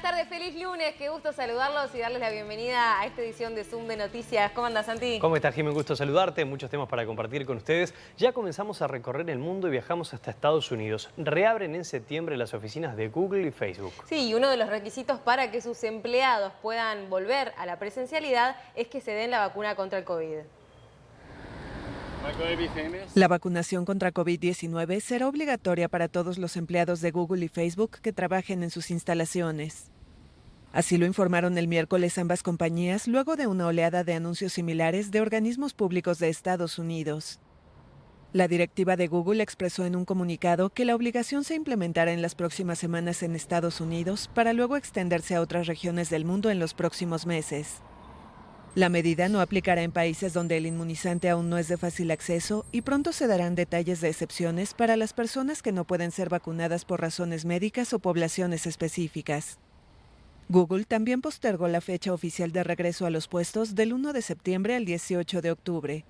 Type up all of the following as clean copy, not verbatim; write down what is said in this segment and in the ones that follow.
Buenas tardes, feliz lunes, qué gusto saludarlos y darles la bienvenida a esta edición de Zoom de Noticias. ¿Cómo andas, Santi? ¿Cómo estás, Jimmy? Un gusto saludarte, muchos temas para compartir con ustedes. Ya comenzamos a recorrer el mundo y viajamos hasta Estados Unidos. Reabren en septiembre las oficinas de Google y Facebook. Sí, y uno de los requisitos para que sus empleados puedan volver a la presencialidad es que se den la vacuna contra el COVID. La vacunación contra COVID-19 será obligatoria para todos los empleados de Google y Facebook que trabajen en sus instalaciones. Así lo informaron el miércoles ambas compañías luego de una oleada de anuncios similares de organismos públicos de Estados Unidos. La directiva de Google expresó en un comunicado que la obligación se implementará en las próximas semanas en Estados Unidos para luego extenderse a otras regiones del mundo en los próximos meses. La medida no aplicará en países donde el inmunizante aún no es de fácil acceso y pronto se darán detalles de excepciones para las personas que no pueden ser vacunadas por razones médicas o poblaciones específicas. Google también postergó la fecha oficial de regreso a los puestos del 1 de septiembre al 18 de octubre.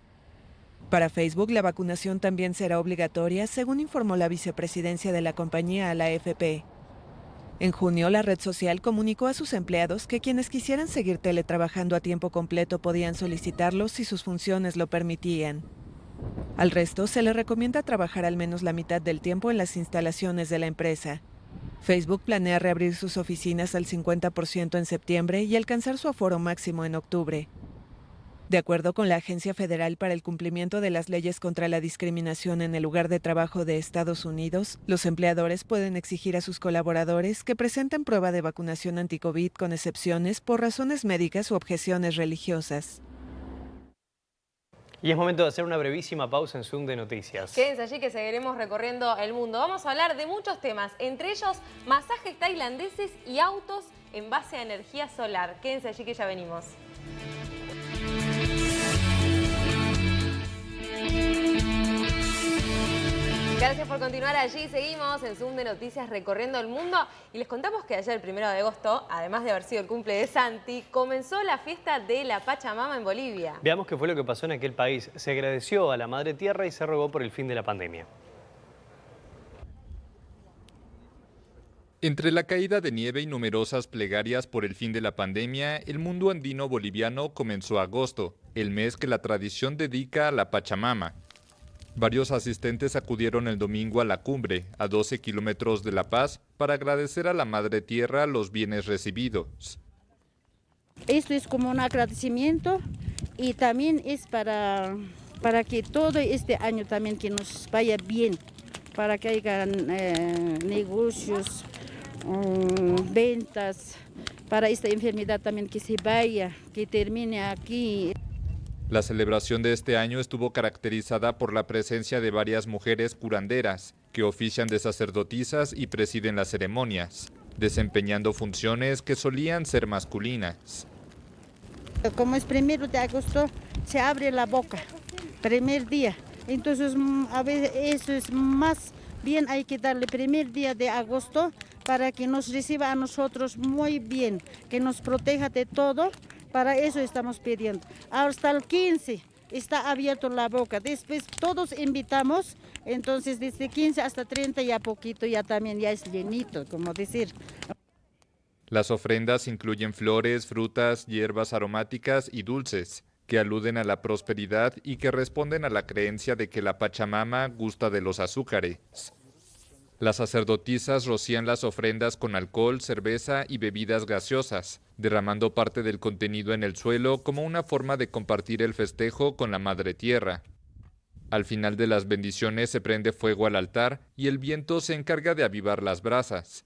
Para Facebook, la vacunación también será obligatoria, según informó la vicepresidencia de la compañía a la AFP. En junio, la red social comunicó a sus empleados que quienes quisieran seguir teletrabajando a tiempo completo podían solicitarlo si sus funciones lo permitían. Al resto, se les recomienda trabajar al menos la mitad del tiempo en las instalaciones de la empresa. Facebook planea reabrir sus oficinas al 50% en septiembre y alcanzar su aforo máximo en octubre. De acuerdo con la Agencia Federal para el Cumplimiento de las Leyes contra la Discriminación en el Lugar de Trabajo de Estados Unidos, los empleadores pueden exigir a sus colaboradores que presenten prueba de vacunación anti-COVID con excepciones por razones médicas u objeciones religiosas. Y es momento de hacer una brevísima pausa en Zoom de Noticias. Quédense allí que seguiremos recorriendo el mundo. Vamos a hablar de muchos temas, entre ellos masajes tailandeses y autos en base a energía solar. Quédense allí que ya venimos. Gracias por continuar allí. Seguimos en Zoom de Noticias recorriendo el mundo y les contamos que ayer, el 1 de agosto, además de haber sido el cumple de Santi, comenzó la fiesta de la Pachamama en Bolivia. Veamos qué fue lo que pasó en aquel país. Se agradeció a la Madre Tierra y se rogó por el fin de la pandemia. Entre la caída de nieve y numerosas plegarias por el fin de la pandemia, el mundo andino boliviano comenzó agosto, el mes que la tradición dedica a la Pachamama. Varios asistentes acudieron el domingo a la cumbre, a 12 kilómetros de La Paz, para agradecer a la Madre Tierra los bienes recibidos. Esto es como un agradecimiento y también es para que todo este año también que nos vaya bien, para que haya negocios, ventas, para esta enfermedad también que se vaya, que termine aquí. La celebración de este año estuvo caracterizada por la presencia de varias mujeres curanderas, que ofician de sacerdotisas y presiden las ceremonias, desempeñando funciones que solían ser masculinas. Como es 1 de agosto, se abre la boca, primer día. Entonces, a veces eso es más bien, hay que darle 1 día de agosto para que nos reciba a nosotros muy bien, que nos proteja de todo. Para eso estamos pidiendo. Hasta el 15 está abierto la boca. Después todos invitamos, entonces desde 15 hasta 30 ya poquito, ya también ya es llenito, como decir. Las ofrendas incluyen flores, frutas, hierbas aromáticas y dulces, que aluden a la prosperidad y que responden a la creencia de que la Pachamama gusta de los azúcares. Las sacerdotisas rocían las ofrendas con alcohol, cerveza y bebidas gaseosas, derramando parte del contenido en el suelo como una forma de compartir el festejo con la Madre Tierra. Al final de las bendiciones se prende fuego al altar y el viento se encarga de avivar las brasas.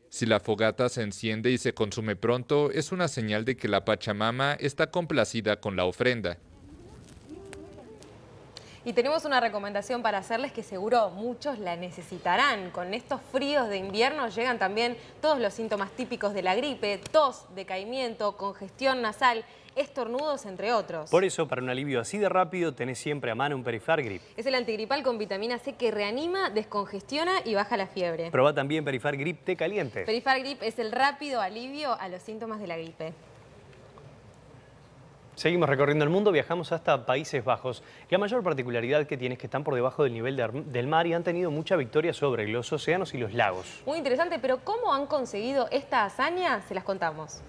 Si la fogata se enciende y se consume pronto, es una señal de que la Pachamama está complacida con la ofrenda. Y tenemos una recomendación para hacerles que seguro muchos la necesitarán. Con estos fríos de invierno llegan también todos los síntomas típicos de la gripe, tos, decaimiento, congestión nasal, estornudos, entre otros. Por eso, para un alivio así de rápido, tenés siempre a mano un Perifar Grip. Es el antigripal con vitamina C que reanima, descongestiona y baja la fiebre. Probá también Perifar Grip té caliente. Perifar Grip es el rápido alivio a los síntomas de la gripe. Seguimos recorriendo el mundo, viajamos hasta Países Bajos. La mayor particularidad que tiene es que están por debajo del nivel del mar y han tenido mucha victoria sobre los océanos y los lagos. Muy interesante, pero ¿cómo han conseguido esta hazaña? Se las contamos.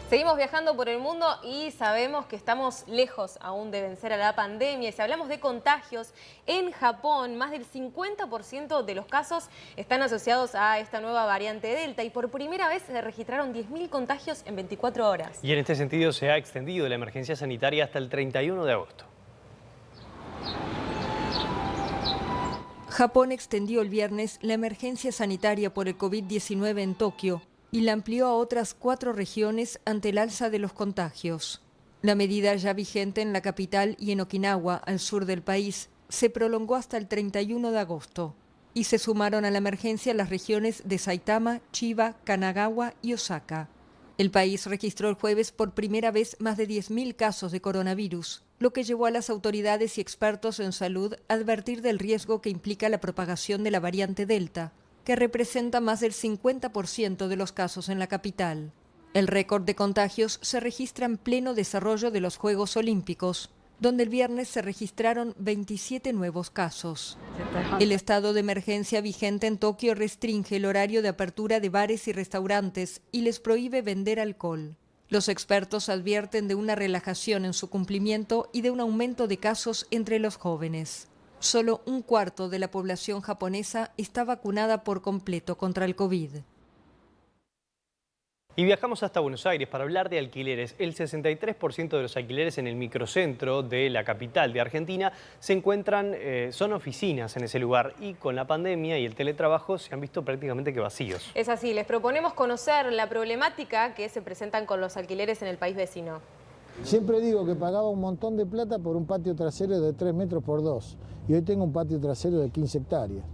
Seguimos viajando por el mundo y sabemos que estamos lejos aún de vencer a la pandemia. Y si hablamos de contagios, en Japón más del 50% de los casos están asociados a esta nueva variante Delta y por primera vez se registraron 10.000 contagios en 24 horas. Y en este sentido se ha extendido la emergencia sanitaria hasta el 31 de agosto. Japón extendió el viernes la emergencia sanitaria por el COVID-19 en Tokio y la amplió a otras 4 regiones ante el alza de los contagios. La medida ya vigente en la capital y en Okinawa, al sur del país, se prolongó hasta el 31 de agosto y se sumaron a la emergencia las regiones de Saitama, Chiba, Kanagawa y Osaka. El país registró el jueves por primera vez más de 10.000 casos de coronavirus, lo que llevó a las autoridades y expertos en salud a advertir del riesgo que implica la propagación de la variante Delta, que representa más del 50% de los casos en la capital. El récord de contagios se registra en pleno desarrollo de los Juegos Olímpicos, donde el viernes se registraron 27 nuevos casos. El estado de emergencia vigente en Tokio restringe el horario de apertura de bares y restaurantes y les prohíbe vender alcohol. Los expertos advierten de una relajación en su cumplimiento y de un aumento de casos entre los jóvenes. Solo un cuarto de la población japonesa está vacunada por completo contra el COVID. Y viajamos hasta Buenos Aires para hablar de alquileres. El 63% de los alquileres en el microcentro de la capital de Argentina se encuentran, son oficinas en ese lugar y con la pandemia y el teletrabajo se han visto prácticamente que vacíos. Es así, les proponemos conocer la problemática que se presentan con los alquileres en el país vecino. Siempre digo que pagaba un montón de plata por un patio trasero de 3 metros por 2 y hoy tengo un patio trasero de 15 hectáreas.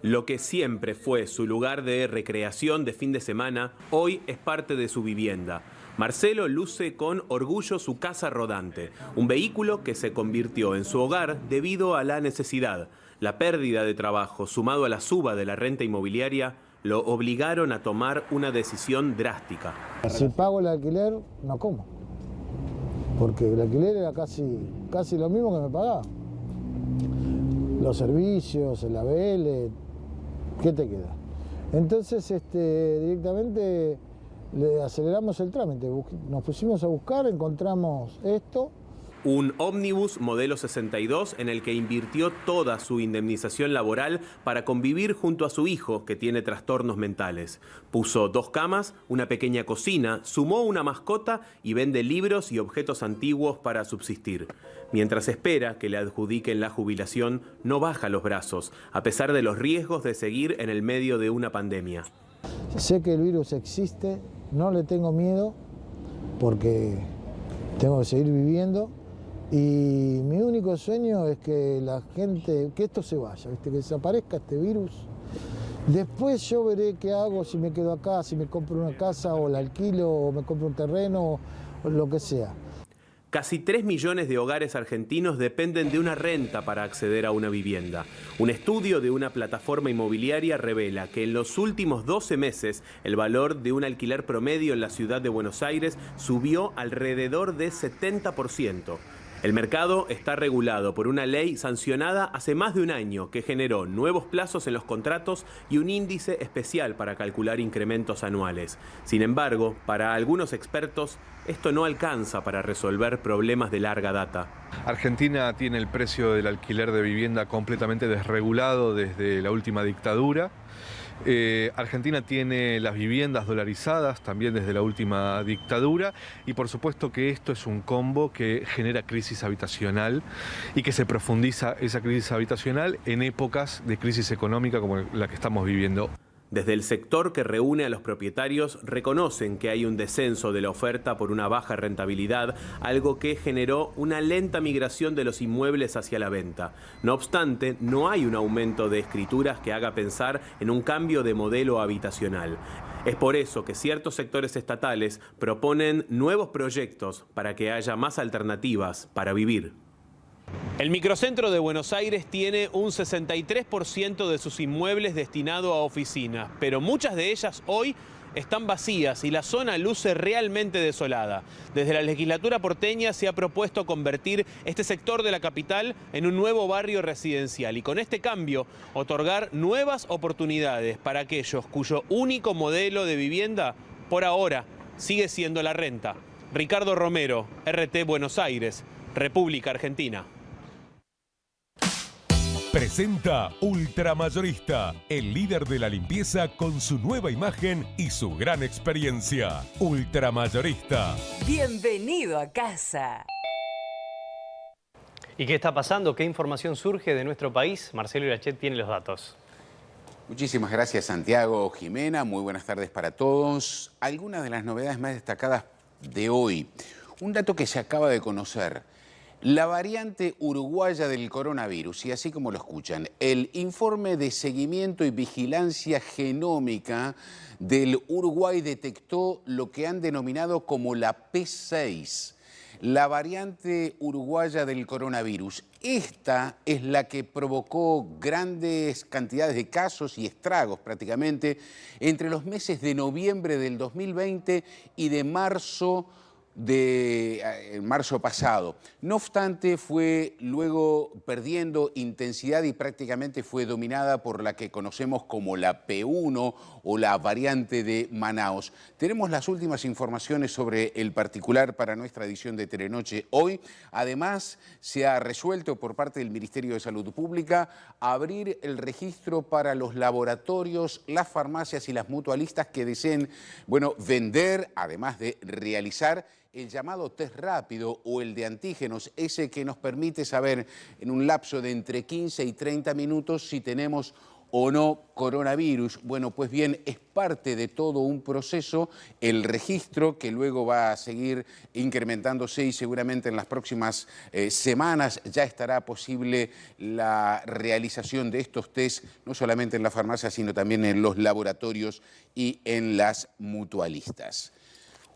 Lo que siempre fue su lugar de recreación de fin de semana, hoy es parte de su vivienda. Marcelo luce con orgullo su casa rodante, un vehículo que se convirtió en su hogar debido a la necesidad. La pérdida de trabajo, sumado a la suba de la renta inmobiliaria, lo obligaron a tomar una decisión drástica. Si pago el alquiler, no como, porque el alquiler era casi lo mismo que me pagaba. Los servicios, el ABL, ¿qué te queda? Entonces directamente le aceleramos el trámite, nos pusimos a buscar, encontramos esto. Un ómnibus modelo 62 en el que invirtió toda su indemnización laboral para convivir junto a su hijo, que tiene trastornos mentales. Puso 2 camas, una pequeña cocina, sumó una mascota y vende libros y objetos antiguos para subsistir. Mientras espera que le adjudiquen la jubilación, no baja los brazos, a pesar de los riesgos de seguir en el medio de una pandemia. Sé que el virus existe, no le tengo miedo, porque tengo que seguir viviendo. Y mi único sueño es que la gente, que esto se vaya, ¿viste? Que desaparezca este virus. Después yo veré qué hago, si me quedo acá, si me compro una casa o la alquilo o me compro un terreno o lo que sea. Casi 3 millones de hogares argentinos dependen de una renta para acceder a una vivienda. Un estudio de una plataforma inmobiliaria revela que en los últimos 12 meses el valor de un alquiler promedio en la ciudad de Buenos Aires subió alrededor de 70%. El mercado está regulado por una ley sancionada hace más de un año que generó nuevos plazos en los contratos y un índice especial para calcular incrementos anuales. Sin embargo, para algunos expertos, esto no alcanza para resolver problemas de larga data. Argentina tiene el precio del alquiler de vivienda completamente desregulado desde la última dictadura. Argentina tiene las viviendas dolarizadas también desde la última dictadura y por supuesto que esto es un combo que genera crisis habitacional y que se profundiza esa crisis habitacional en épocas de crisis económica como la que estamos viviendo. Desde el sector que reúne a los propietarios reconocen que hay un descenso de la oferta por una baja rentabilidad, algo que generó una lenta migración de los inmuebles hacia la venta. No obstante, no hay un aumento de escrituras que haga pensar en un cambio de modelo habitacional. Es por eso que ciertos sectores estatales proponen nuevos proyectos para que haya más alternativas para vivir. El microcentro de Buenos Aires tiene un 63% de sus inmuebles destinado a oficinas, pero muchas de ellas hoy están vacías y la zona luce realmente desolada. Desde la legislatura porteña se ha propuesto convertir este sector de la capital en un nuevo barrio residencial y con este cambio otorgar nuevas oportunidades para aquellos cuyo único modelo de vivienda por ahora sigue siendo la renta. Ricardo Romero, RT Buenos Aires, República Argentina. Presenta Ultramayorista, el líder de la limpieza con su nueva imagen y su gran experiencia. Ultramayorista. Bienvenido a casa. ¿Y qué está pasando? ¿Qué información surge de nuestro país? Marcelo Irachet tiene los datos. Muchísimas gracias, Santiago, Jimena. Muy buenas tardes para todos. Algunas de las novedades más destacadas de hoy. Un dato que se acaba de conocer. La variante uruguaya del coronavirus, y así como lo escuchan, el informe de seguimiento y vigilancia genómica del Uruguay detectó lo que han denominado como la P6, la variante uruguaya del coronavirus. Esta es la que provocó grandes cantidades de casos y estragos prácticamente entre los meses de noviembre del 2020 y de marzo pasado. No obstante, fue luego perdiendo intensidad y prácticamente fue dominada por la que conocemos como la P1 o la variante de Manaos. Tenemos las últimas informaciones sobre el particular para nuestra edición de Telenoche hoy. Además, se ha resuelto por parte del Ministerio de Salud Pública abrir el registro para los laboratorios, las farmacias y las mutualistas que deseen, vender, además de realizar el llamado test rápido o el de antígenos, ese que nos permite saber en un lapso de entre 15 y 30 minutos si tenemos o no coronavirus. Bueno, pues bien, es parte de todo un proceso el registro que luego va a seguir incrementándose y seguramente en las próximas semanas ya estará posible la realización de estos test, no solamente en la farmacia, sino también en los laboratorios y en las mutualistas.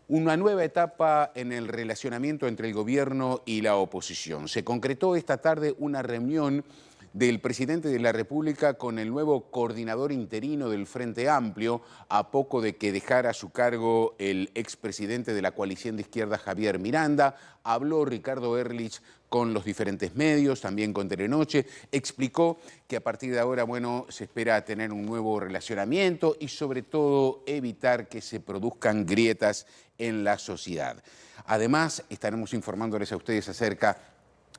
Una nueva etapa en el relacionamiento entre el gobierno y la oposición. Se concretó esta tarde una reunión del presidente de la República con el nuevo coordinador interino del Frente Amplio, a poco de que dejara su cargo el expresidente de la coalición de izquierda, Javier Miranda. Habló Ricardo Ehrlich con los diferentes medios, también con Telenoche. Explicó que a partir de ahora, bueno, se espera tener un nuevo relacionamiento y sobre todo evitar que se produzcan grietas en la sociedad. Además, estaremos informándoles a ustedes acerca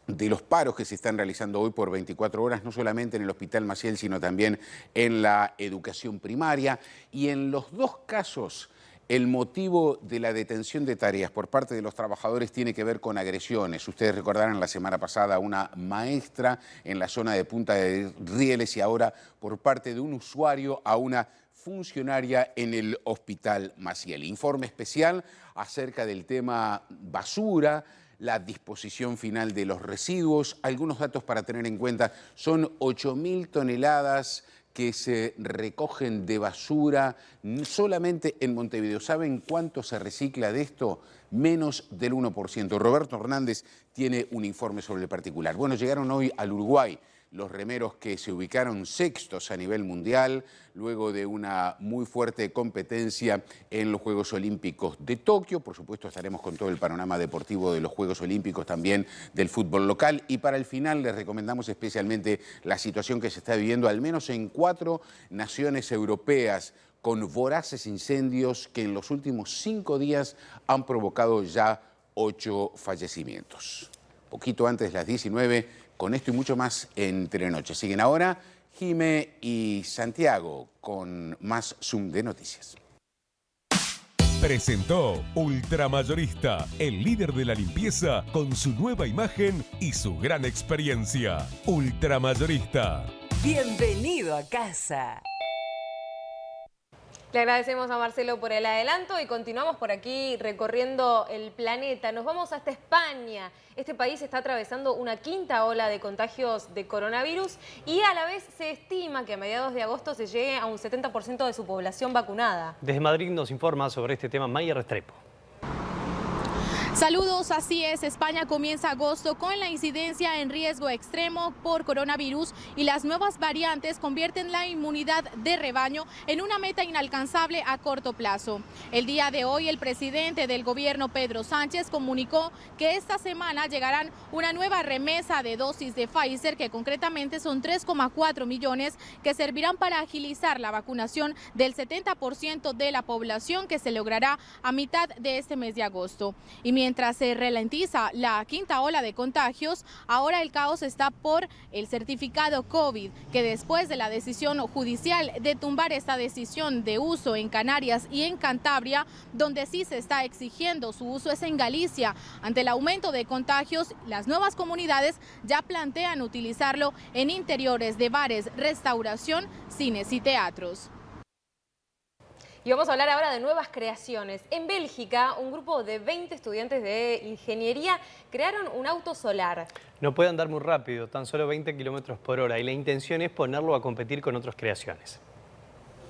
de los paros que se están realizando hoy por 24 horas, no solamente en el Hospital Maciel, sino también en la educación primaria. Y en los dos casos, el motivo de la detención de tareas por parte de los trabajadores tiene que ver con agresiones. Ustedes recordarán la semana pasada una maestra en la zona de Punta de Rieles y ahora por parte de un usuario a una funcionaria en el Hospital Maciel. Informe especial acerca del tema basura, la disposición final de los residuos. Algunos datos para tener en cuenta: son 8.000 toneladas que se recogen de basura solamente en Montevideo. ¿Saben cuánto se recicla de esto? Menos del 1%. Roberto Hernández tiene un informe sobre el particular. Bueno, llegaron hoy al Uruguay los remeros que se ubicaron sextos a nivel mundial, luego de una muy fuerte competencia en los Juegos Olímpicos de Tokio. Por supuesto, estaremos con todo el panorama deportivo de los Juegos Olímpicos, también del fútbol local. Y para el final les recomendamos especialmente la situación que se está viviendo, al menos en 4 naciones europeas, con voraces incendios que en los últimos 5 días han provocado ya 8 fallecimientos. Poquito antes de las 19, con esto y mucho más en Telenoche. Siguen ahora Jime y Santiago con más Zoom de noticias. Presentó Ultramayorista, el líder de la limpieza con su nueva imagen y su gran experiencia. Ultramayorista. Bienvenido a casa. Le agradecemos a Marcelo por el adelanto y continuamos por aquí recorriendo el planeta. Nos vamos hasta España. Este país está atravesando una 5ª ola de contagios de coronavirus y a la vez se estima que a mediados de agosto se llegue a un 70% de su población vacunada. Desde Madrid nos informa sobre este tema Maya Restrepo. Saludos, así es, España comienza agosto con la incidencia en riesgo extremo por coronavirus y las nuevas variantes convierten la inmunidad de rebaño en una meta inalcanzable a corto plazo. El día de hoy el presidente del gobierno, Pedro Sánchez, comunicó que esta semana llegarán una nueva remesa de dosis de Pfizer, que concretamente son 3,4 millones, que servirán para agilizar la vacunación del 70% de la población, que se logrará a mitad de este mes de agosto. Y mientras se ralentiza la 5ª ola de contagios, ahora el caos está por el certificado COVID, que después de la decisión judicial de tumbar esta decisión de uso en Canarias y en Cantabria, donde sí se está exigiendo su uso es en Galicia. Ante el aumento de contagios, las nuevas comunidades ya plantean utilizarlo en interiores de bares, restauración, cines y teatros. Y vamos a hablar ahora de nuevas creaciones. En Bélgica, un grupo de 20 estudiantes de ingeniería crearon un auto solar. No puede andar muy rápido, tan solo 20 kilómetros por hora, y la intención es ponerlo a competir con otras creaciones.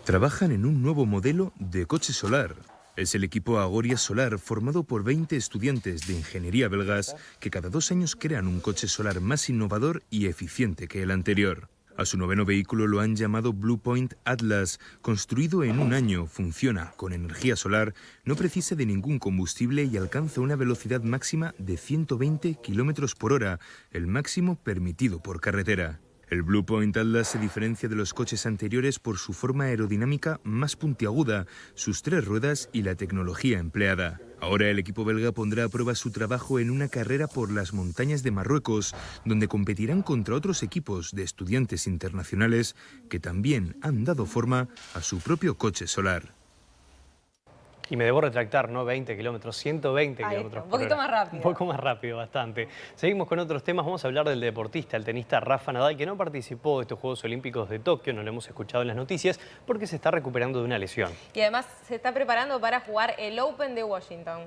Trabajan en un nuevo modelo de coche solar. Es el equipo Agoria Solar, formado por 20 estudiantes de ingeniería belgas que cada 2 años crean un coche solar más innovador y eficiente que el anterior. A su 9º vehículo lo han llamado Blue Point Atlas. Construido en 1 año, funciona con energía solar, no precisa de ningún combustible y alcanza una velocidad máxima de 120 kilómetros por hora, el máximo permitido por carretera. El Blue Point Atlas se diferencia de los coches anteriores por su forma aerodinámica más puntiaguda, sus 3 ruedas y la tecnología empleada. Ahora el equipo belga pondrá a prueba su trabajo en una carrera por las montañas de Marruecos, donde competirán contra otros equipos de estudiantes internacionales que también han dado forma a su propio coche solar. Y me debo retractar, no 20 kilómetros, 120 kilómetros por hora. Un poquito más rápido. Un poco más rápido, bastante. Seguimos con otros temas. Vamos a hablar del deportista, el tenista Rafa Nadal, que no participó de estos Juegos Olímpicos de Tokio. No lo hemos escuchado en las noticias porque se está recuperando de una lesión. Y además se está preparando para jugar el Open de Washington.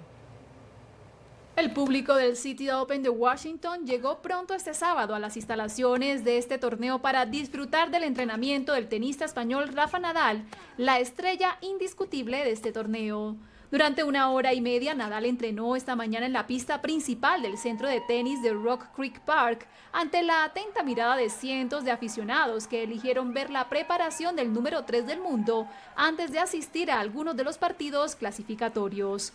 El público del City Open de Washington llegó pronto este sábado a las instalaciones de este torneo para disfrutar del entrenamiento del tenista español Rafa Nadal, la estrella indiscutible de este torneo. Durante 1 hora y media, Nadal entrenó esta mañana en la pista principal del centro de tenis de Rock Creek Park, ante la atenta mirada de cientos de aficionados que eligieron ver la preparación del número 3 del mundo antes de asistir a algunos de los partidos clasificatorios.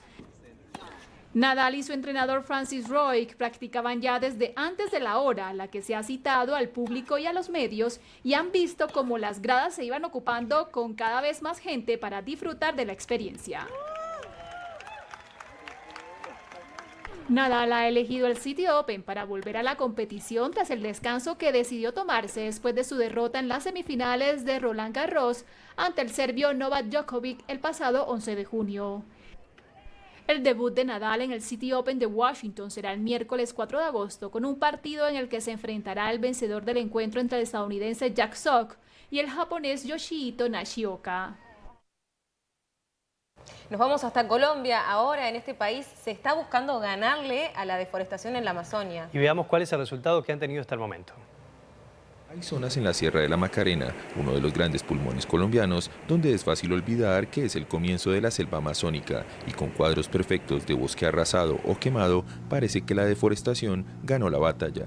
Nadal y su entrenador Francis Roig practicaban ya desde antes de la hora a la que se ha citado al público y a los medios y han visto cómo las gradas se iban ocupando con cada vez más gente para disfrutar de la experiencia. Nadal ha elegido el City Open para volver a la competición tras el descanso que decidió tomarse después de su derrota en las semifinales de Roland Garros ante el serbio Novak Djokovic el pasado 11 de junio. El debut de Nadal en el City Open de Washington será el miércoles 4 de agosto con un partido en el que se enfrentará el vencedor del encuentro entre el estadounidense Jack Sock y el japonés Yoshihito Nishioka. Nos vamos hasta Colombia. Ahora en este país se está buscando ganarle a la deforestación en la Amazonia. Y veamos cuál es el resultado que han tenido hasta el momento. Hay zonas en la Sierra de la Macarena, uno de los grandes pulmones colombianos, donde es fácil olvidar que es el comienzo de la selva amazónica y con cuadros perfectos de bosque arrasado o quemado, parece que la deforestación ganó la batalla.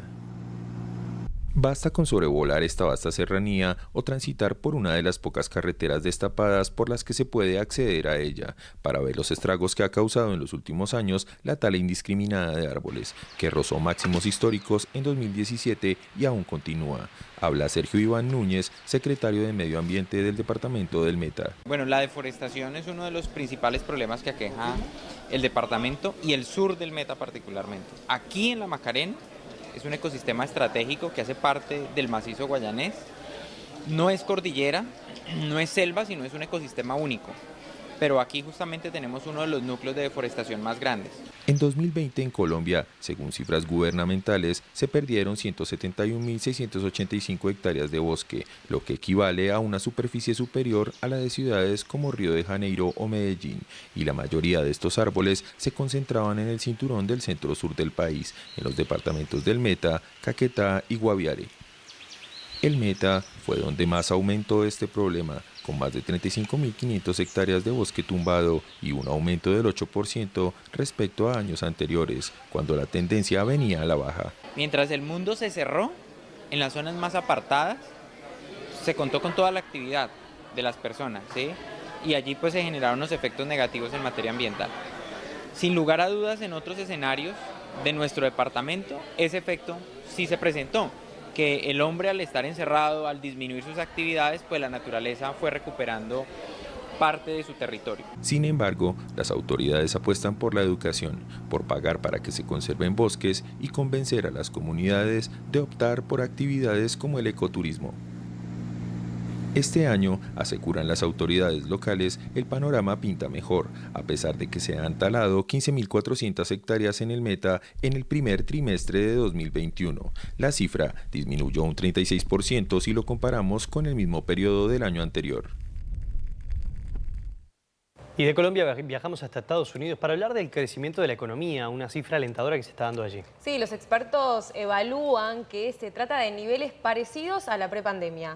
Basta con sobrevolar esta vasta serranía o transitar por una de las pocas carreteras destapadas por las que se puede acceder a ella para ver los estragos que ha causado en los últimos años la tala indiscriminada de árboles, que rozó máximos históricos en 2017 y aún continúa. Habla Sergio Iván Núñez, secretario de Medio Ambiente del departamento del Meta. Bueno, la deforestación es uno de los principales problemas que aqueja el departamento y el sur del Meta particularmente. Aquí en la Macarena es un ecosistema estratégico que hace parte del macizo guayanés. No es cordillera, no es selva, sino es un ecosistema único. Pero aquí justamente tenemos uno de los núcleos de deforestación más grandes. En 2020 en Colombia, según cifras gubernamentales, se perdieron 171.685 hectáreas de bosque, lo que equivale a una superficie superior a la de ciudades como Río de Janeiro o Medellín, y la mayoría de estos árboles se concentraban en el cinturón del centro-sur del país, en los departamentos del Meta, Caquetá y Guaviare. El Meta fue donde más aumentó este problema, con más de 35.500 hectáreas de bosque tumbado y un aumento del 8% respecto a años anteriores, cuando la tendencia venía a la baja. Mientras el mundo se cerró, en las zonas más apartadas, se contó con toda la actividad de las personas, ¿sí? Y allí pues se generaron los efectos negativos en materia ambiental. Sin lugar a dudas, en otros escenarios de nuestro departamento, ese efecto sí se presentó, que el hombre al estar encerrado, al disminuir sus actividades, pues la naturaleza fue recuperando parte de su territorio. Sin embargo, las autoridades apuestan por la educación, por pagar para que se conserven bosques y convencer a las comunidades de optar por actividades como el ecoturismo. Este año, aseguran las autoridades locales, el panorama pinta mejor, a pesar de que se han talado 15.400 hectáreas en el Meta en el primer trimestre de 2021. La cifra disminuyó un 36% si lo comparamos con el mismo periodo del año anterior. Y de Colombia viajamos hasta Estados Unidos para hablar del crecimiento de la economía, una cifra alentadora que se está dando allí. Sí, los expertos evalúan que se trata de niveles parecidos a la prepandemia.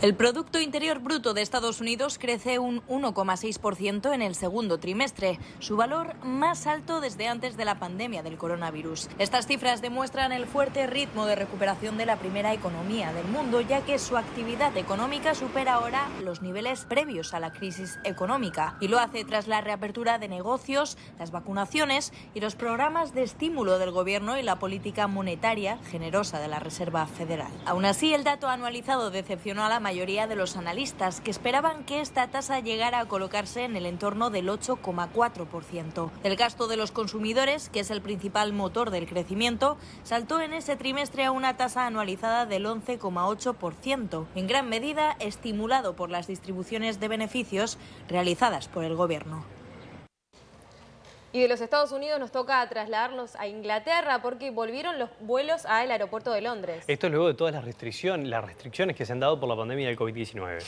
El Producto Interior Bruto de Estados Unidos crece un 1,6% en el segundo trimestre, su valor más alto desde antes de la pandemia del coronavirus. Estas cifras demuestran el fuerte ritmo de recuperación de la primera economía del mundo, ya que su actividad económica supera ahora los niveles previos a la crisis económica. Y lo hace tras la reapertura de negocios, las vacunaciones y los programas de estímulo del gobierno y la política monetaria generosa de la Reserva Federal. Aún así, el dato anualizado decepcionó a la mayoría de los analistas, que esperaban que esta tasa llegara a colocarse en el entorno del 8,4%. El gasto de los consumidores, que es el principal motor del crecimiento, saltó en ese trimestre a una tasa anualizada del 11,8%, en gran medida estimulado por las distribuciones de beneficios realizadas por el gobierno. Y de los Estados Unidos nos toca trasladarnos a Inglaterra porque volvieron los vuelos al aeropuerto de Londres. Esto es luego de todas las restricciones que se han dado por la pandemia del COVID-19.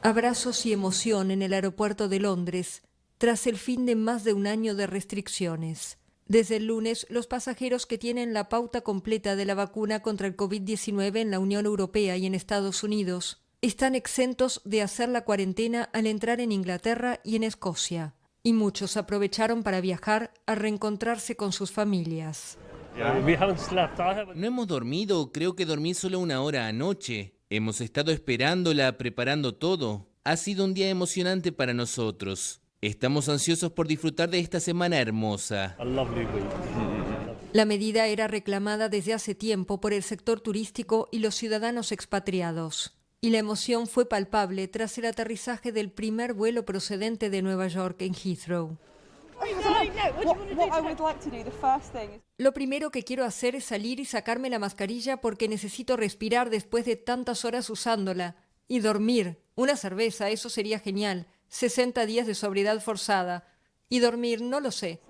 Abrazos y emoción en el aeropuerto de Londres, tras el fin de más de un año de restricciones. Desde el lunes, los pasajeros que tienen la pauta completa de la vacuna contra el COVID-19 en la Unión Europea y en Estados Unidos están exentos de hacer la cuarentena al entrar en Inglaterra y en Escocia. Y muchos aprovecharon para viajar a reencontrarse con sus familias. No hemos dormido, creo que dormí solo 1 hora anoche. Hemos estado esperándola, preparando todo. Ha sido un día emocionante para nosotros. Estamos ansiosos por disfrutar de esta semana hermosa. La medida era reclamada desde hace tiempo por el sector turístico y los ciudadanos expatriados. Y la emoción fue palpable tras el aterrizaje del primer vuelo procedente de Nueva York en Heathrow. Lo primero que quiero hacer es salir y sacarme la mascarilla porque necesito respirar después de tantas horas usándola. Y dormir. Una cerveza, eso sería genial. 60 días de sobriedad forzada. Y dormir, no lo sé.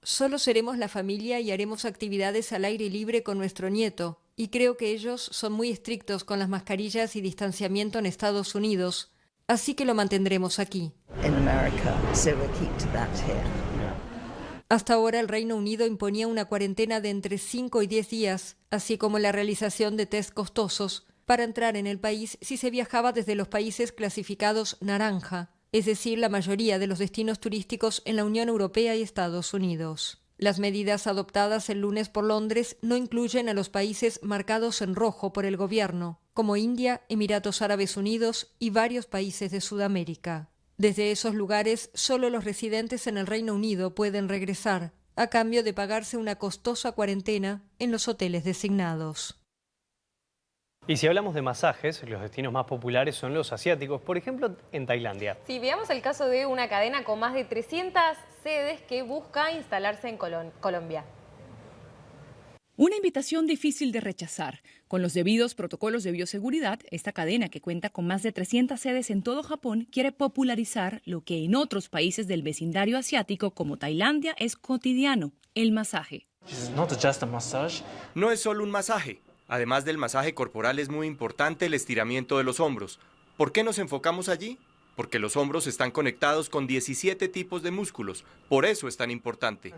Solo seremos la familia y haremos actividades al aire libre con nuestro nieto. Y creo que ellos son muy estrictos con las mascarillas y distanciamiento en Estados Unidos. Así que lo mantendremos aquí. Hasta ahora el Reino Unido imponía una cuarentena de entre 5 y 10 días, así como la realización de test costosos para entrar en el país si se viajaba desde los países clasificados naranja, es decir, la mayoría de los destinos turísticos en la Unión Europea y Estados Unidos. Las medidas adoptadas el lunes por Londres no incluyen a los países marcados en rojo por el gobierno, como India, Emiratos Árabes Unidos y varios países de Sudamérica. Desde esos lugares, solo los residentes en el Reino Unido pueden regresar, a cambio de pagarse una costosa cuarentena en los hoteles designados. Y si hablamos de masajes, los destinos más populares son los asiáticos, por ejemplo, en Tailandia. Sí, veamos el caso de una cadena con más de 300 sedes que busca instalarse en Colombia. Una invitación difícil de rechazar. Con los debidos protocolos de bioseguridad, esta cadena, que cuenta con más de 300 sedes en todo Japón, quiere popularizar lo que en otros países del vecindario asiático como Tailandia es cotidiano, el masaje. No es solo un masaje. Además del masaje corporal es muy importante el estiramiento de los hombros. ¿Por qué nos enfocamos allí? Porque los hombros están conectados con 17 tipos de músculos. Por eso es tan importante.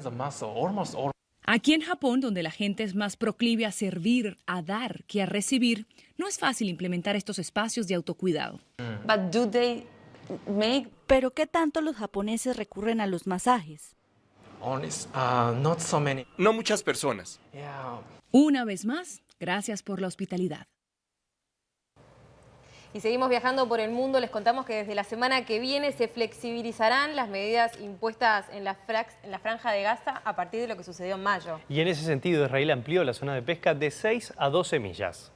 Aquí en Japón, donde la gente es más proclive a servir, a dar, que a recibir, no es fácil implementar estos espacios de autocuidado. ¿Pero qué tanto los japoneses recurren a los masajes? No muchas personas. Una vez más, gracias por la hospitalidad. Y seguimos viajando por el mundo. Les contamos que desde la semana que viene se flexibilizarán las medidas impuestas en la franja de Gaza a partir de lo que sucedió en mayo. Y en ese sentido, Israel amplió la zona de pesca de 6 a 12 millas.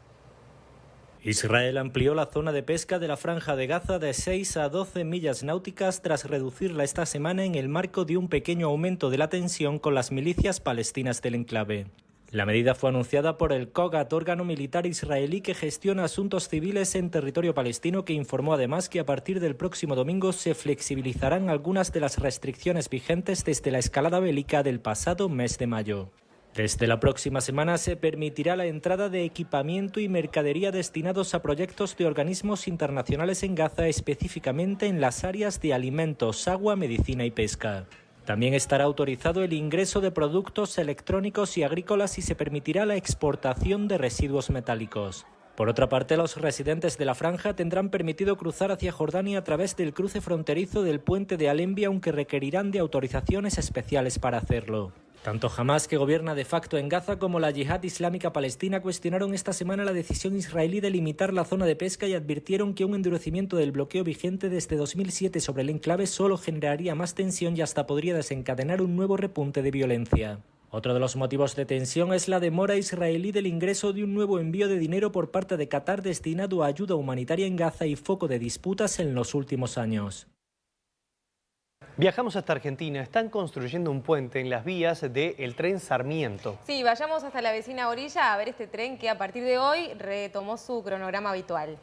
Israel amplió la zona de pesca de la Franja de Gaza de 6 a 12 millas náuticas tras reducirla esta semana en el marco de un pequeño aumento de la tensión con las milicias palestinas del enclave. La medida fue anunciada por el COGAT, órgano militar israelí que gestiona asuntos civiles en territorio palestino, que informó además que a partir del próximo domingo se flexibilizarán algunas de las restricciones vigentes desde la escalada bélica del pasado mes de mayo. Desde la próxima semana se permitirá la entrada de equipamiento y mercadería destinados a proyectos de organismos internacionales en Gaza, específicamente en las áreas de alimentos, agua, medicina y pesca. También estará autorizado el ingreso de productos electrónicos y agrícolas y se permitirá la exportación de residuos metálicos. Por otra parte, los residentes de la franja tendrán permitido cruzar hacia Jordania a través del cruce fronterizo del puente de Alembia, aunque requerirán de autorizaciones especiales para hacerlo. Tanto Hamás, que gobierna de facto en Gaza, como la Yihad Islámica Palestina cuestionaron esta semana la decisión israelí de limitar la zona de pesca y advirtieron que un endurecimiento del bloqueo vigente desde 2007 sobre el enclave solo generaría más tensión y hasta podría desencadenar un nuevo repunte de violencia. Otro de los motivos de tensión es la demora israelí del ingreso de un nuevo envío de dinero por parte de Qatar destinado a ayuda humanitaria en Gaza y foco de disputas en los últimos años. Viajamos hasta Argentina. Están construyendo un puente en las vías del tren Sarmiento. Sí, vayamos hasta la vecina orilla a ver este tren que a partir de hoy retomó su cronograma habitual.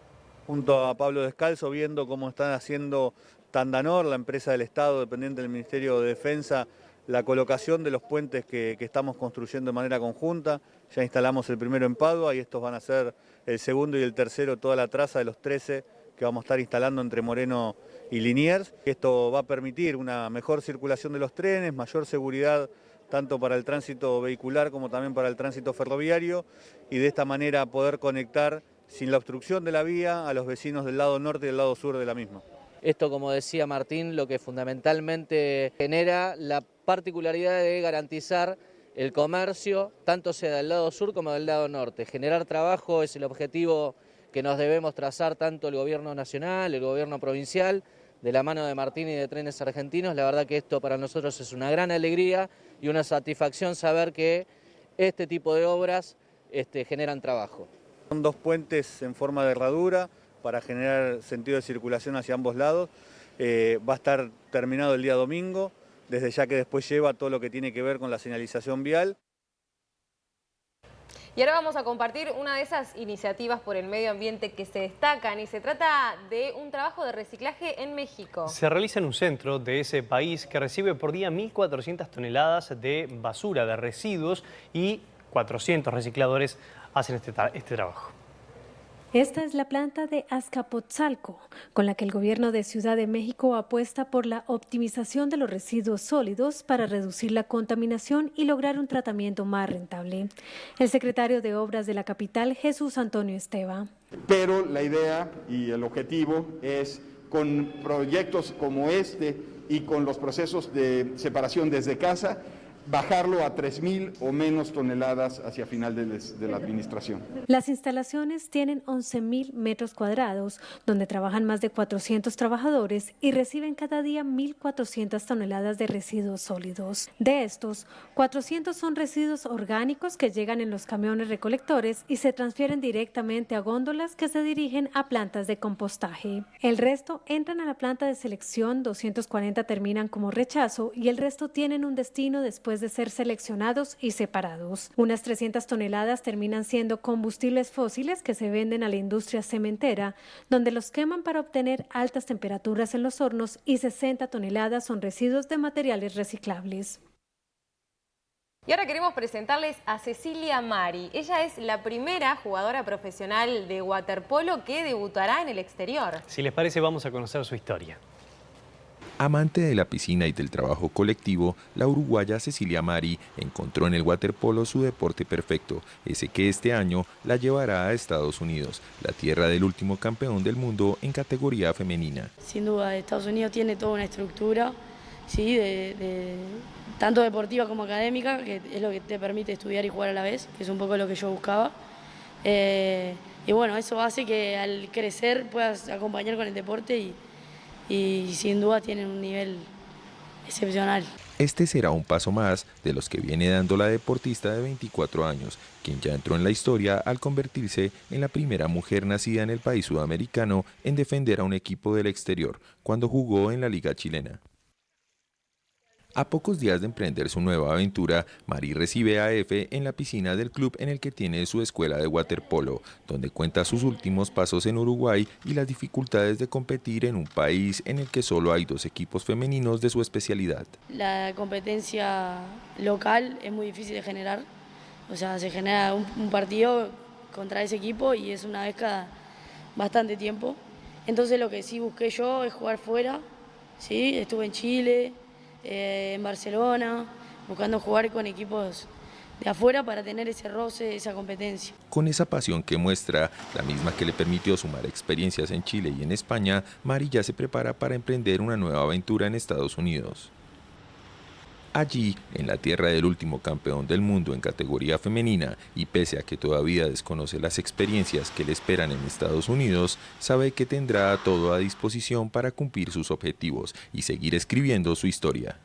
Junto a Pablo Descalzo, viendo cómo están haciendo Tandanor, la empresa del Estado dependiente del Ministerio de Defensa, la colocación de los puentes que estamos construyendo de manera conjunta. Ya instalamos el primero en Padua y estos van a ser el segundo y el tercero, toda la traza de los 13 que vamos a estar instalando entre Moreno y Liniers. Esto va a permitir una mejor circulación de los trenes, mayor seguridad tanto para el tránsito vehicular como también para el tránsito ferroviario, y de esta manera poder conectar sin la obstrucción de la vía a los vecinos del lado norte y del lado sur de la misma. Esto, como decía Martín, lo que fundamentalmente genera la particularidad de garantizar el comercio, tanto sea del lado sur como del lado norte. Generar trabajo es el objetivo que nos debemos trazar tanto el gobierno nacional, el gobierno provincial, de la mano de Martín y de Trenes Argentinos. La verdad que esto para nosotros es una gran alegría y una satisfacción saber que este tipo de obras generan trabajo. Son dos puentes en forma de herradura para generar sentido de circulación hacia ambos lados. Va a estar terminado el día domingo, desde ya que después lleva todo lo que tiene que ver con la señalización vial. Y ahora vamos a compartir una de esas iniciativas por el medio ambiente que se destacan, y se trata de un trabajo de reciclaje en México. Se realiza en un centro de ese país que recibe por día 1.400 toneladas de basura, de residuos, y 400 recicladores hacen este trabajo. Esta es la planta de Azcapotzalco, con la que el gobierno de Ciudad de México apuesta por la optimización de los residuos sólidos para reducir la contaminación y lograr un tratamiento más rentable. El secretario de Obras de la capital, Jesús Antonio Esteva. Pero la idea y el objetivo es, con proyectos como este y con los procesos de separación desde casa, bajarlo a 3.000 o menos toneladas hacia final de la administración. Las instalaciones tienen 11.000 metros cuadrados, donde trabajan más de 400 trabajadores y reciben cada día 1.400 toneladas de residuos sólidos. De estos, 400 son residuos orgánicos que llegan en los camiones recolectores y se transfieren directamente a góndolas que se dirigen a plantas de compostaje. El resto entran a la planta de selección, 240 terminan como rechazo y el resto tienen un destino después de ser seleccionados y separados. Unas 300 toneladas terminan siendo combustibles fósiles que se venden a la industria cementera, donde los queman para obtener altas temperaturas en los hornos, y 60 toneladas son residuos de materiales reciclables. Y ahora queremos presentarles a Cecilia Mari. Ella es la primera jugadora profesional de waterpolo que debutará en el exterior. Si les parece, vamos a conocer su historia. Amante de la piscina y del trabajo colectivo, la uruguaya Cecilia Mari encontró en el waterpolo su deporte perfecto, ese que este año la llevará a Estados Unidos, la tierra del último campeón del mundo en categoría femenina. Sin duda, Estados Unidos tiene toda una estructura, ¿sí? Tanto deportiva como académica, que es lo que te permite estudiar y jugar a la vez, que es un poco lo que yo buscaba. Y bueno, eso hace que al crecer puedas acompañar con el deporte y sin duda tienen un nivel excepcional. Este será un paso más de los que viene dando la deportista de 24 años, quien ya entró en la historia al convertirse en la primera mujer nacida en el país sudamericano en defender a un equipo del exterior, cuando jugó en la Liga Chilena. A pocos días de emprender su nueva aventura, Mari recibe a Efe en la piscina del club en el que tiene su escuela de waterpolo, donde cuenta sus últimos pasos en Uruguay y las dificultades de competir en un país en el que solo hay 2 equipos femeninos de su especialidad. La competencia local es muy difícil de generar, o sea, se genera un partido contra ese equipo y es una vez cada bastante tiempo. Entonces lo que sí busqué yo es jugar fuera, ¿sí? Estuve en Chile, en Barcelona, buscando jugar con equipos de afuera para tener ese roce, esa competencia. Con esa pasión que muestra, la misma que le permitió sumar experiencias en Chile y en España, Mari ya se prepara para emprender una nueva aventura en Estados Unidos. Allí, en la tierra del último campeón del mundo en categoría femenina, y pese a que todavía desconoce las experiencias que le esperan en Estados Unidos, sabe que tendrá todo a disposición para cumplir sus objetivos y seguir escribiendo su historia.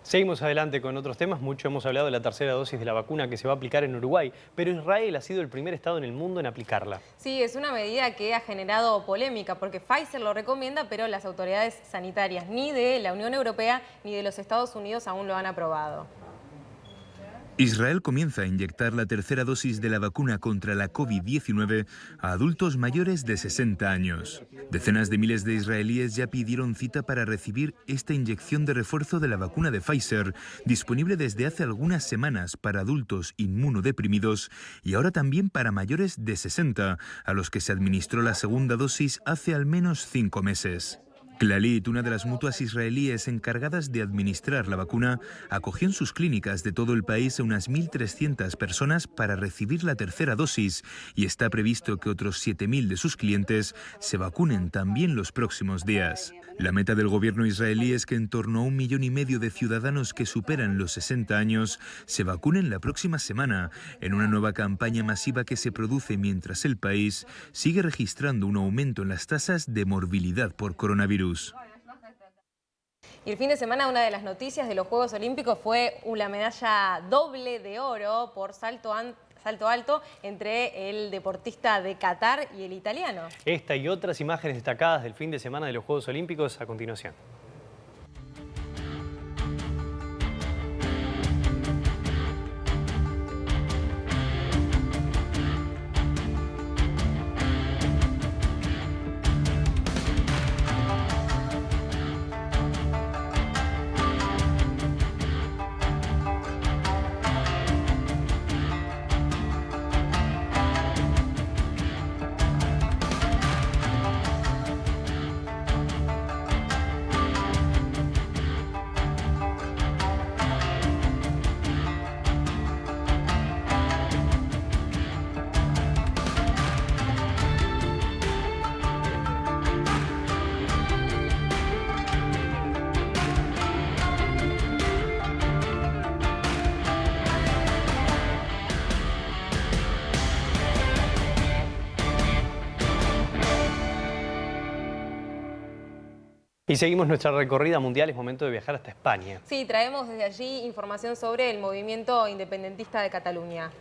Seguimos adelante con otros temas. Mucho hemos hablado de la tercera dosis de la vacuna que se va a aplicar en Uruguay, pero Israel ha sido el primer estado en el mundo en aplicarla. Sí, es una medida que ha generado polémica porque Pfizer lo recomienda, pero las autoridades sanitarias ni de la Unión Europea ni de los Estados Unidos aún lo han aprobado. Israel comienza a inyectar la tercera dosis de la vacuna contra la COVID-19 a adultos mayores de 60 años. Decenas de miles de israelíes ya pidieron cita para recibir esta inyección de refuerzo de la vacuna de Pfizer, disponible desde hace algunas semanas para adultos inmunodeprimidos y ahora también para mayores de 60, a los que se administró la segunda dosis hace al menos 5 meses. Clalit, una de las mutuas israelíes encargadas de administrar la vacuna, acogió en sus clínicas de todo el país a unas 1.300 personas para recibir la tercera dosis y está previsto que otros 7.000 de sus clientes se vacunen también los próximos días. La meta del gobierno israelí es que en torno a 1,5 millones de ciudadanos que superan los 60 años se vacunen la próxima semana en una nueva campaña masiva que se produce mientras el país sigue registrando un aumento en las tasas de morbilidad por coronavirus. Y el fin de semana una de las noticias de los Juegos Olímpicos fue una medalla doble de oro por salto alto entre el deportista de Qatar y el italiano. Esta y otras imágenes destacadas del fin de semana de los Juegos Olímpicos a continuación. Y seguimos nuestra recorrida mundial, es momento de viajar hasta España. Sí, traemos desde allí información sobre el movimiento independentista de Cataluña.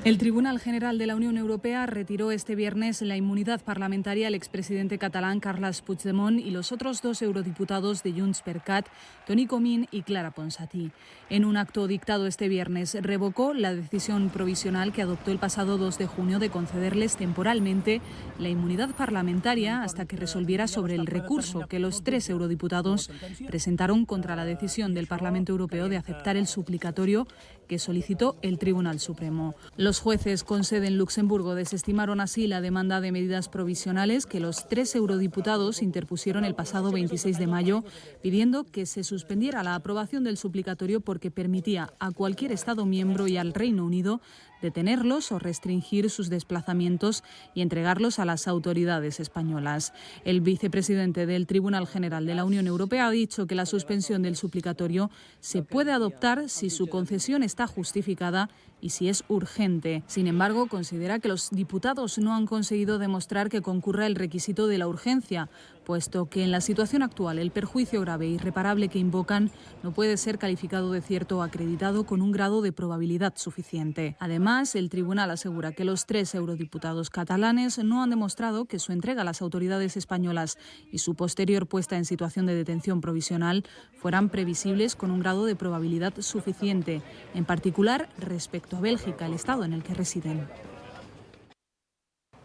El Tribunal General de la Unión Europea retiró este viernes la inmunidad parlamentaria al expresidente catalán Carles Puigdemont y los otros 2 eurodiputados de Junts per Cat, Toni Comín y Clara Ponsatí. En un acto dictado este viernes, revocó la decisión provisional que adoptó el pasado 2 de junio de concederles temporalmente la inmunidad parlamentaria hasta que resolviera sobre el recurso que los 3 eurodiputados presentaron contra la decisión del Parlamento Europeo de aceptar el suplicatorio que solicitó el Tribunal Supremo. Los jueces con sede en Luxemburgo desestimaron así la demanda de medidas provisionales que los 3 eurodiputados interpusieron el pasado 26 de mayo, pidiendo que se suspendiera la aprobación del suplicatorio porque permitía a cualquier Estado miembro y al Reino Unido detenerlos o restringir sus desplazamientos y entregarlos a las autoridades españolas. El vicepresidente del Tribunal General de la Unión Europea ha dicho que la suspensión del suplicatorio se puede adoptar si su concesión está justificada y si es urgente. Sin embargo, considera que los diputados no han conseguido demostrar que concurra el requisito de la urgencia, puesto que en la situación actual el perjuicio grave e irreparable que invocan no puede ser calificado de cierto o acreditado con un grado de probabilidad suficiente. Además, el tribunal asegura que los 3 eurodiputados catalanes no han demostrado que su entrega a las autoridades españolas y su posterior puesta en situación de detención provisional fueran previsibles con un grado de probabilidad suficiente, en particular respecto a Bélgica, el estado en el que residen.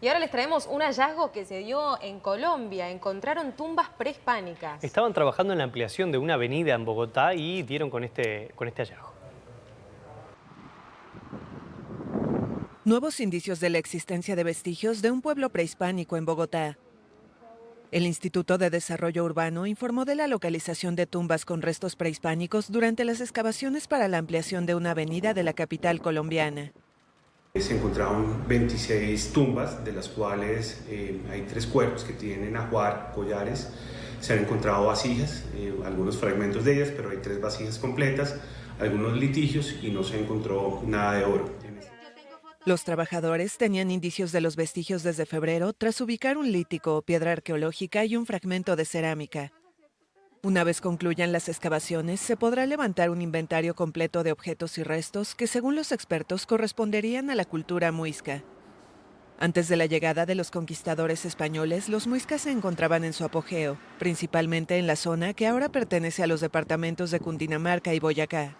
Y ahora les traemos un hallazgo que se dio en Colombia. Encontraron tumbas prehispánicas. Estaban trabajando en la ampliación de una avenida en Bogotá y dieron con este hallazgo. Nuevos indicios de la existencia de vestigios de un pueblo prehispánico en Bogotá. El Instituto de Desarrollo Urbano informó de la localización de tumbas con restos prehispánicos durante las excavaciones para la ampliación de una avenida de la capital colombiana. Se encontraron 26 tumbas, de las cuales hay 3 cuerpos que tienen ajuar, collares. Se han encontrado vasijas, algunos fragmentos de ellas, pero hay 3 vasijas completas, algunos litigios y no se encontró nada de oro. Los trabajadores tenían indicios de los vestigios desde febrero tras ubicar un lítico, piedra arqueológica y un fragmento de cerámica. Una vez concluyan las excavaciones, se podrá levantar un inventario completo de objetos y restos que, según los expertos, corresponderían a la cultura muisca. Antes de la llegada de los conquistadores españoles, los muiscas se encontraban en su apogeo, principalmente en la zona que ahora pertenece a los departamentos de Cundinamarca y Boyacá.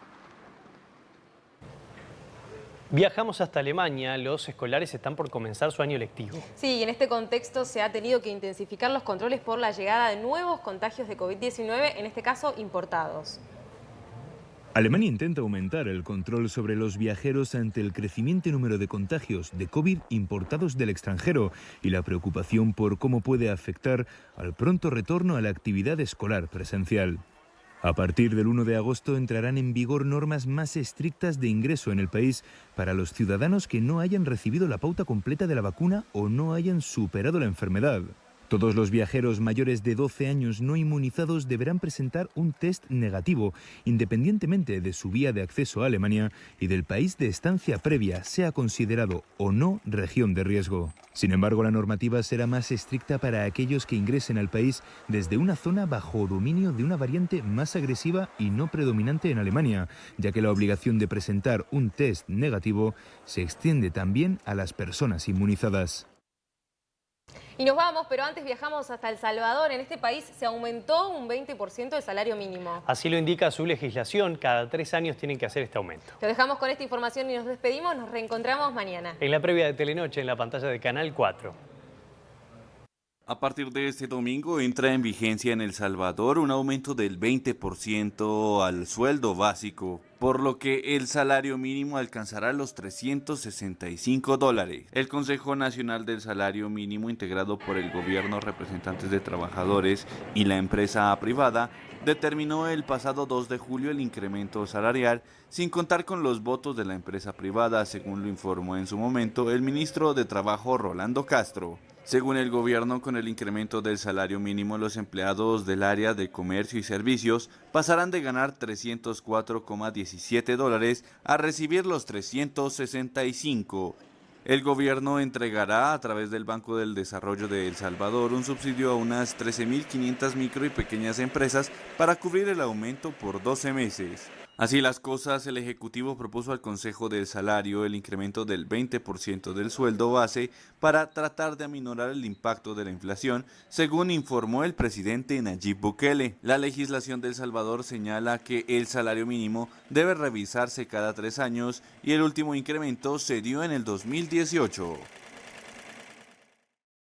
Viajamos hasta Alemania, los escolares están por comenzar su año lectivo. Sí, y en este contexto se ha tenido que intensificar los controles por la llegada de nuevos contagios de COVID-19, en este caso importados. Alemania intenta aumentar el control sobre los viajeros ante el creciente número de contagios de COVID importados del extranjero y la preocupación por cómo puede afectar al pronto retorno a la actividad escolar presencial. A partir del 1 de agosto entrarán en vigor normas más estrictas de ingreso en el país para los ciudadanos que no hayan recibido la pauta completa de la vacuna o no hayan superado la enfermedad. Todos los viajeros mayores de 12 años no inmunizados deberán presentar un test negativo, independientemente de su vía de acceso a Alemania y del país de estancia previa, sea considerado o no región de riesgo. Sin embargo, la normativa será más estricta para aquellos que ingresen al país desde una zona bajo dominio de una variante más agresiva y no predominante en Alemania, ya que la obligación de presentar un test negativo se extiende también a las personas inmunizadas. Y nos vamos, pero antes viajamos hasta El Salvador. En este país se aumentó un 20% el salario mínimo. Así lo indica su legislación, cada 3 años tienen que hacer este aumento. Lo dejamos con esta información y nos despedimos, nos reencontramos mañana. En la previa de Telenoche, en la pantalla de Canal 4. A partir de este domingo entra en vigencia en El Salvador un aumento del 20% al sueldo básico, por lo que el salario mínimo alcanzará los $365. El Consejo Nacional del Salario Mínimo, integrado por el gobierno, representantes de trabajadores y la empresa privada, determinó el pasado 2 de julio el incremento salarial sin contar con los votos de la empresa privada, según lo informó en su momento el ministro de Trabajo Rolando Castro. Según el gobierno, con el incremento del salario mínimo, los empleados del área de comercio y servicios pasarán de ganar $304,17 a recibir los 365. El gobierno entregará a través del Banco del Desarrollo de El Salvador un subsidio a unas 13.500 micro y pequeñas empresas para cubrir el aumento por 12 meses. Así las cosas, el Ejecutivo propuso al Consejo del Salario el incremento del 20% del sueldo base para tratar de aminorar el impacto de la inflación, según informó el presidente Nayib Bukele. La legislación de El Salvador señala que el salario mínimo debe revisarse cada 3 años y el último incremento se dio en el 2018.